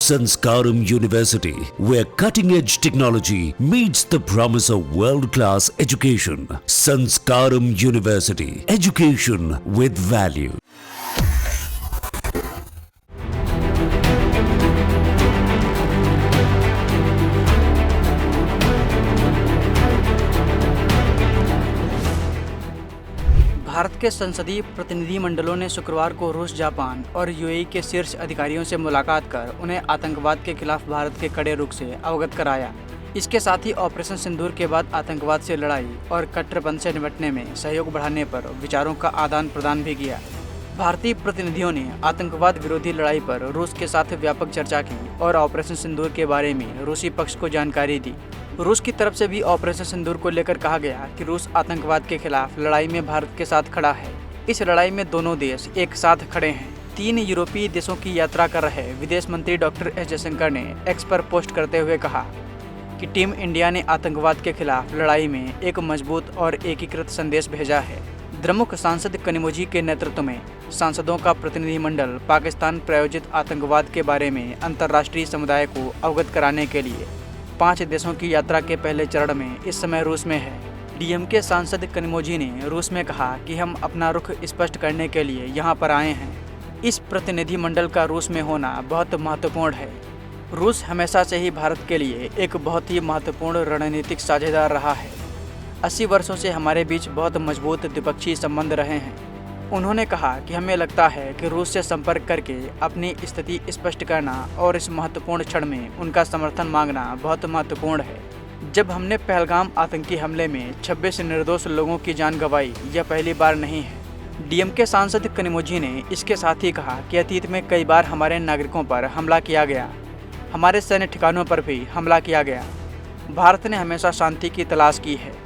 Sanskaram University, where cutting-edge technology meets the promise of world-class education. Sanskaram University, education with value. Bharat के संसदीय प्रतिनिधिमंडलों ने शुक्रवार को रूस, जापान और यूएई के शीर्ष अधिकारियों से मुलाकात कर उन्हें आतंकवाद के खिलाफ भारत के कड़े रुख से अवगत कराया। इसके साथ ही ऑपरेशन सिंदूर के बाद आतंकवाद से लड़ाई और कट्टरपंथ से निपटने में सहयोग बढ़ाने पर विचारों का आदान प्रदान भी किया। भारतीय प्रतिनिधियों ने आतंकवाद विरोधी लड़ाई पर रूस के साथ व्यापक चर्चा की और ऑपरेशन सिंदूर के बारे में रूसी पक्ष को जानकारी दी। रूस की तरफ से भी ऑपरेशन सिंदूर को लेकर कहा गया कि रूस आतंकवाद के खिलाफ लड़ाई में भारत के साथ खड़ा है। इस लड़ाई में दोनों देश एक साथ खड़े हैं। 3 यूरोपीय देशों की यात्रा कर रहे विदेश मंत्री डॉक्टर एस जयशंकर ने एक्स पर पोस्ट करते हुए कहा कि टीम इंडिया ने आतंकवाद के खिलाफ लड़ाई में एक मजबूत और एकीकृत संदेश भेजा है। द्रमुक सांसद कनिमोझी के नेतृत्व में सांसदों का प्रतिनिधिमंडल पाकिस्तान प्रायोजित आतंकवाद के बारे में अंतर्राष्ट्रीय समुदाय को अवगत कराने के लिए 5 देशों की यात्रा के पहले चरण में इस समय रूस में है। डीएमके सांसद कनिमोझी ने रूस में कहा कि हम अपना रुख स्पष्ट करने के लिए यहाँ पर आए हैं। इस प्रतिनिधिमंडल का रूस में होना बहुत महत्वपूर्ण है। रूस हमेशा से ही भारत के लिए एक बहुत ही महत्वपूर्ण रणनीतिक साझेदार रहा है। 80 वर्षों से हमारे बीच बहुत मजबूत द्विपक्षीय संबंध रहे हैं। उन्होंने कहा कि हमें लगता है कि रूस से संपर्क करके अपनी स्थिति स्पष्ट करना और इस महत्वपूर्ण क्षण में उनका समर्थन मांगना बहुत महत्वपूर्ण है। जब हमने पहलगाम आतंकी हमले में 26 निर्दोष लोगों की जान गंवाई, यह पहली बार नहीं है। डीएमके सांसद कनिमोझी ने इसके साथ ही कहा कि अतीत में कई बार हमारे नागरिकों पर हमला किया गया, हमारे सैन्य ठिकानों पर भी हमला किया गया। भारत ने हमेशा शांति की तलाश की है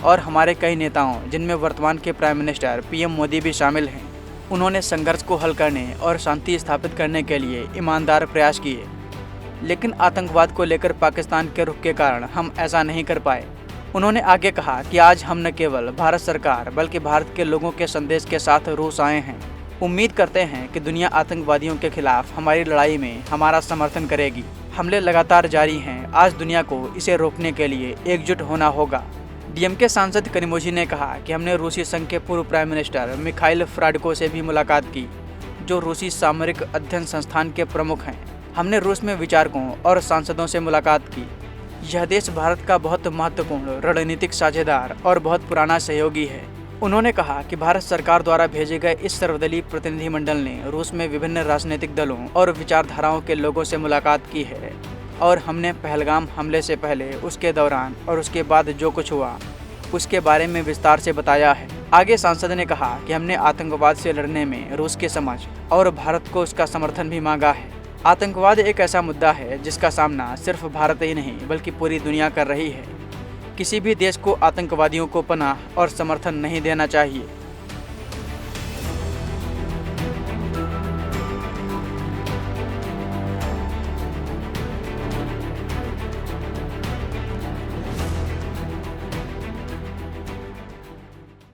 और हमारे कई नेताओं, जिनमें वर्तमान के प्राइम मिनिस्टर पीएम मोदी भी शामिल हैं, उन्होंने संघर्ष को हल करने और शांति स्थापित करने के लिए ईमानदार प्रयास किए। लेकिन आतंकवाद को लेकर पाकिस्तान के रुख के कारण हम ऐसा नहीं कर पाए। उन्होंने आगे कहा कि आज हम न केवल भारत सरकार बल्कि भारत के लोगों के संदेश के साथ रूस आए हैं। उम्मीद करते हैं कि दुनिया आतंकवादियों के खिलाफ हमारी लड़ाई में हमारा समर्थन करेगी। हमले लगातार जारी हैं। आज दुनिया को इसे रोकने के लिए एकजुट होना होगा। डीएमके सांसद कनिमोझी ने कहा कि हमने रूसी संघ के पूर्व प्राइम मिनिस्टर मिखाइल फ्राडको से भी मुलाकात की, जो रूसी सामरिक अध्ययन संस्थान के प्रमुख हैं। हमने रूस में विचारकों और सांसदों से मुलाकात की। यह देश भारत का बहुत महत्वपूर्ण रणनीतिक साझेदार और बहुत पुराना सहयोगी है। उन्होंने कहा कि भारत सरकार द्वारा भेजे गए इस सर्वदलीय प्रतिनिधिमंडल ने रूस में विभिन्न राजनीतिक दलों और विचारधाराओं के लोगों से मुलाकात की है और हमने पहलगाम हमले से पहले, उसके दौरान और उसके बाद जो कुछ हुआ उसके बारे में विस्तार से बताया है। आगे सांसद ने कहा कि हमने आतंकवाद से लड़ने में रूस की समझ और भारत को उसका समर्थन भी मांगा है। आतंकवाद एक ऐसा मुद्दा है जिसका सामना सिर्फ भारत ही नहीं बल्कि पूरी दुनिया कर रही है। किसी भी देश को आतंकवादियों को पनाह और समर्थन नहीं देना चाहिए।